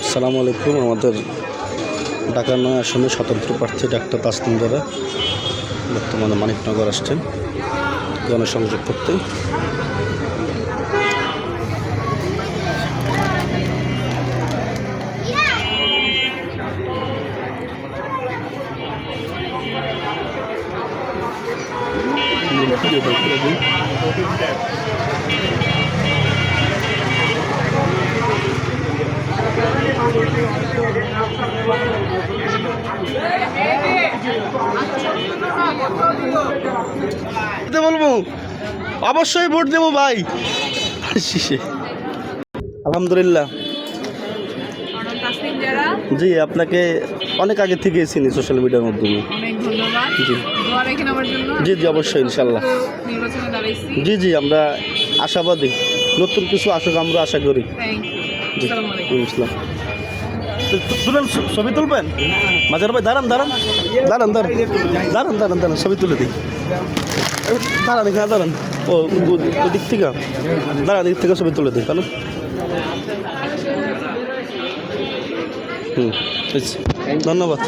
আসসালামু আলাইকুম। আমাদের ঢাকা ৯ আসনে স্বতন্ত্র প্রার্থী ডাক্তার তাসনিম যারা বর্তমানে মানিকনগর আসছেন গণসংযোগ করতে। বলবো অবশ্যই ভোট দেবো ভাই। আলহামদুলিল্লাহ। জি, আপনাকে অনেক আগে থেকে চিনি সোশ্যাল মিডিয়ার মাধ্যমে। জি জি জি অবশ্যই ইনশাল্লাহ। জি জি আমরা আশাবাদী, নতুন কিছু আসুক আমরা আশা করি। ইসলাম তুলেন, ছবি তুলবেন মাজার ভাই? দাঁড়ান দাঁড়ান দাঁড়ান দাঁড়ান দাঁড়ান দাঁড়ান দাঁড়ান ছবি তুলে দিই। দাঁড়ান এখানে দাঁড়ান, ও দিক থেকে দাঁড়ান, দিক থেকে ছবি তুলে দিই তাহলে। ধন্যবাদ।